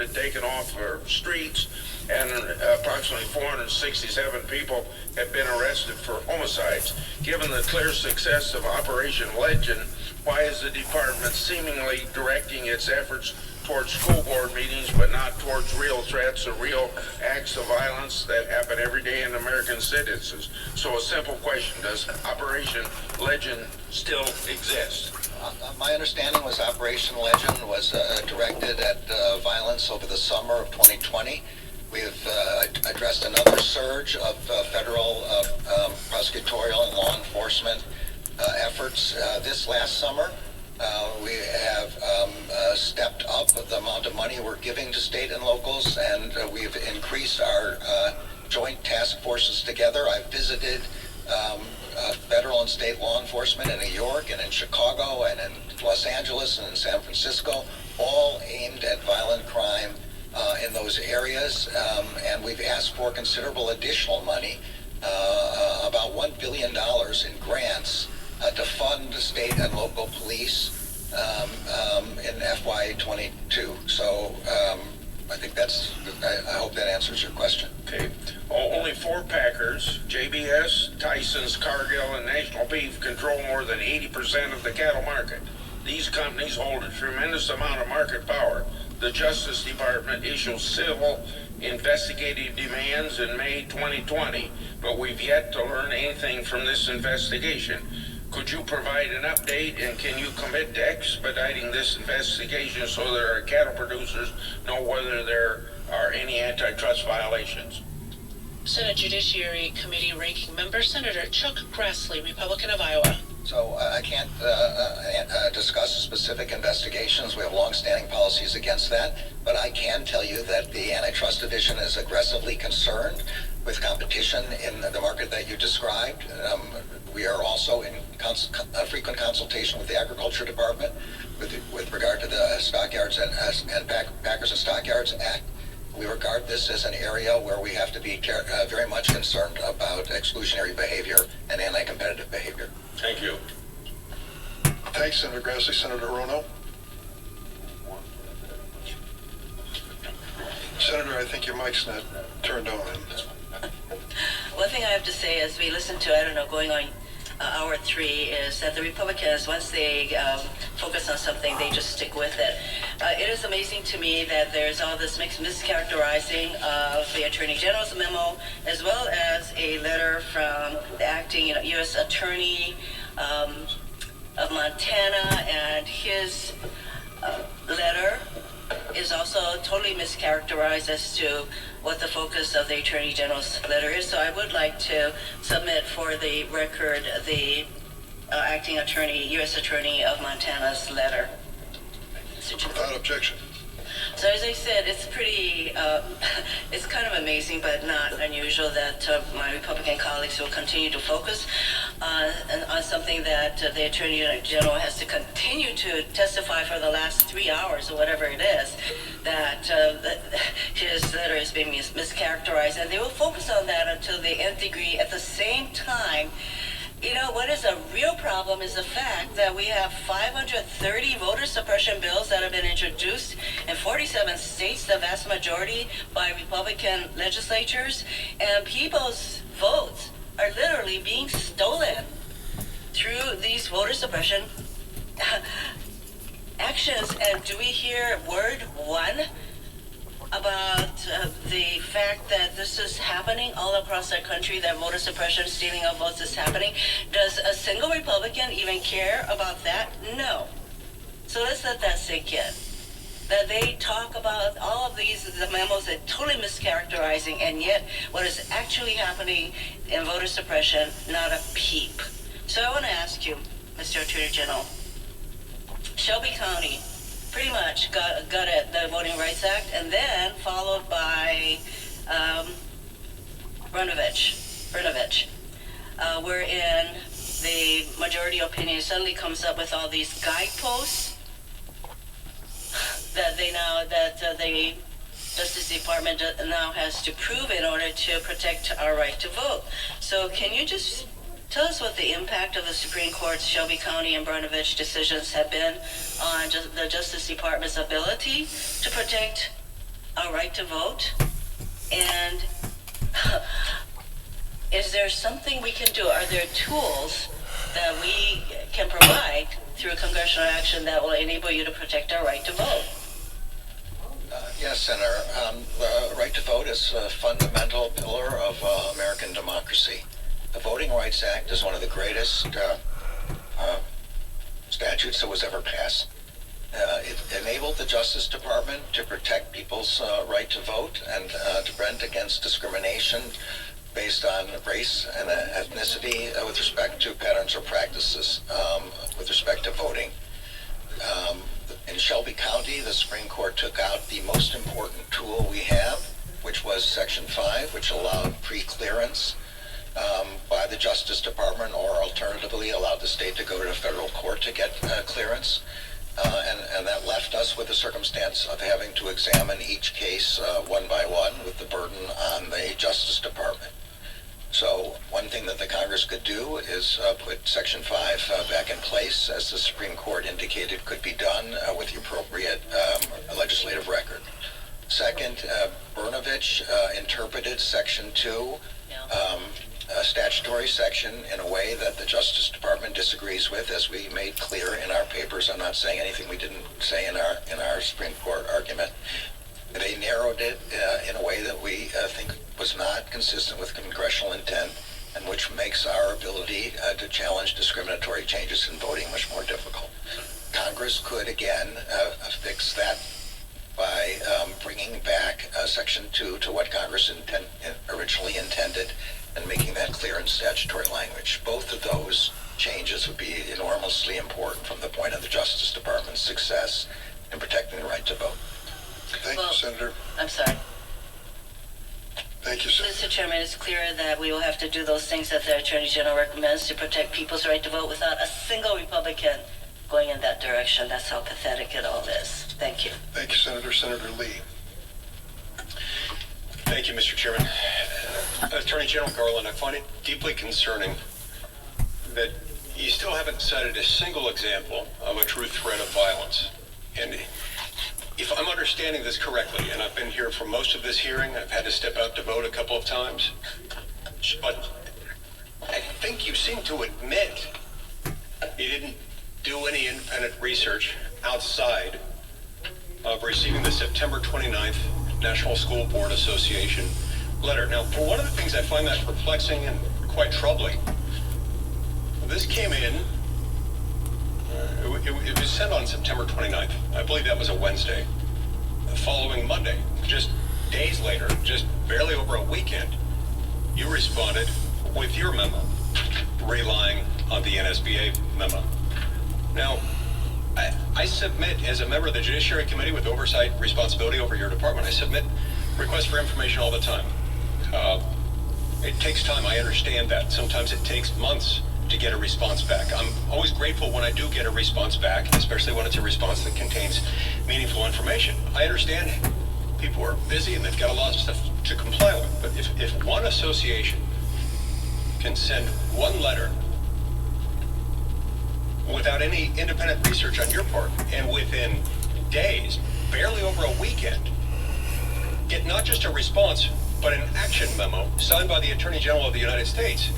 been taken off our streets, and approximately 467 people have been arrested for homicides. Given the clear success of Operation Legend, why is the department seemingly directing its efforts towards school board meetings but not towards real threats or real acts of violence that happen every day in American citizens? So a simple question, does Operation Legend still exist? My understanding was Operation Legend was directed at violence over the summer of 2020. We have addressed another surge of federal prosecutorial and law enforcement efforts this last summer. We have stepped up the amount of money we're giving to state and locals, and we've increased our joint task forces together. I've visited federal and state law enforcement in New York and in Chicago and in Los Angeles and in San Francisco, all aimed at violent crime in those areas, and we've asked for considerable additional money, about $1 billion in grants to fund state and local police in FY22. So I think I hope that answers your question. Okay. Only 4 packers, JBS, Tyson's, Cargill, and National Beef, control more than 80% of the cattle market. These companies hold a tremendous amount of market power. The Justice Department issued civil investigative demands in May 2020, but we've yet to learn anything from this investigation. Could you provide an update, and can you commit to expediting this investigation so that our cattle producers know whether there are any antitrust violations? Senate Judiciary Committee Ranking Member Senator Chuck Grassley, Republican of Iowa. So I can't discuss specific investigations. We have long-standing policies against that, but I can tell you that the Antitrust Division is aggressively concerned with competition in the market that you described. We are also in frequent consultation with the Agriculture Department with regard to the Stockyards and Packers and Stockyards Act. We regard this as an area where we have to be very much concerned about exclusionary behavior and anti-competitive behavior. Thank you. Thanks, Senator Grassley. Senator Rono. Senator, I think your mic's not turned on. One thing I have to say as we listen to, going on hour 3, is that the Republicans, once they focus on something, they just stick with it. It is amazing to me that there's all this mischaracterizing of the Attorney General's memo, as well as a letter from the acting U.S. Attorney of Montana, and his letter is also totally mischaracterized as to what the focus of the Attorney General's letter is. So I would like to submit for the record the acting attorney, U.S. Attorney of Montana's letter. Without objection. So as I said, it's pretty, it's kind of amazing but not unusual that my Republican colleagues will continue to focus on something that the Attorney General has to continue to testify for the last 3 hours or whatever it is, that his letter is being mischaracterized, and they will focus on that until the nth degree. At the same time, what is a real problem is the fact that we have 530 voter suppression bills that have been introduced in 47 states, the vast majority by Republican legislatures, and people's votes are literally being stolen through these voter suppression actions. And do we hear word one about the fact that this is happening all across our country, that voter suppression, stealing of votes is happening? Does a single Republican even care about that? No. So let's let that sink in. That they talk about all of the memos that totally mischaracterizing, and yet what is actually happening in voter suppression, not a peep. So I want to ask you, Mr. Attorney General, Shelby County pretty much got at the Voting Rights Act, and then followed by Brnovich, wherein the majority opinion suddenly comes up with all these guideposts that the Justice Department now has to prove in order to protect our right to vote. So can you just tell us what the impact of the Supreme Court's Shelby County and Brnovich decisions have been on the Justice Department's ability to protect our right to vote? And is there something we can do? Are there tools that we can provide through congressional action that will enable you to protect our right to vote? Yes, Senator. The right to vote is a fundamental pillar of American democracy. The Voting Rights Act is one of the greatest statutes that was ever passed. It enabled the Justice Department to protect people's right to vote and to prevent against discrimination based on race and ethnicity with respect to patterns or practices with respect to voting. In Shelby County, the Supreme Court took out the most important tool we have, which was Section 5, which allowed pre-clearance by the Justice Department, or alternatively allowed the state to go to the federal court to get clearance. And that left us with the circumstance of having to examine each case one by one with the burden on the Justice Department. So one thing that the Congress could do is put Section 5 back in place, as the Supreme Court indicated could be done with the appropriate legislative record. Second, Brnovich interpreted Section 2, a statutory section, in a way that the Justice Department disagrees with, as we made clear in our papers. I'm not saying anything we didn't say in our Supreme Court argument. They narrowed it in a way that we think was not consistent with congressional intent, and which makes our ability to challenge discriminatory changes in voting much more difficult. Congress could, again, fix that by bringing back Section 2 to what Congress originally intended, and making that clear in statutory language. Both of those changes would be enormously important from the point of the Justice Department's success in protecting the right to vote. Thank you, Senator. I'm sorry. Thank you, Senator. Mr. Chairman, it's clear that we will have to do those things that the Attorney General recommends to protect people's right to vote without a single Republican going in that direction. That's how pathetic it all is. Thank you. Thank you, Senator. Senator Lee. Thank you, Mr. Chairman. Attorney General Garland, I find it deeply concerning that you still haven't cited a single example of a true threat of violence. And if I'm understanding this correctly, and I've been here for most of this hearing, I've had to step out to vote a couple of times, but I think you seem to admit you didn't do any independent research outside of receiving the September 29th National School Board Association letter. Now, for one of the things I find that perplexing and quite troubling, this came in, it was sent on September 29th. I believe that was a Wednesday. The following Monday, just days later, just barely over a weekend, you responded with your memo, relying on the NSBA memo. Now, I submit, as a member of the Judiciary Committee with oversight responsibility over your department, I submit requests for information all the time. It takes time, I understand that. Sometimes it takes months to get a response back. I'm always grateful when I do get a response back, especially when it's a response that contains meaningful information. I understand people are busy and they've got a lot of stuff to comply with, but if one association can send one letter without any independent research on your part, and within days, barely over a weekend, get not just a response, but an action memo signed by the Attorney General of the United States,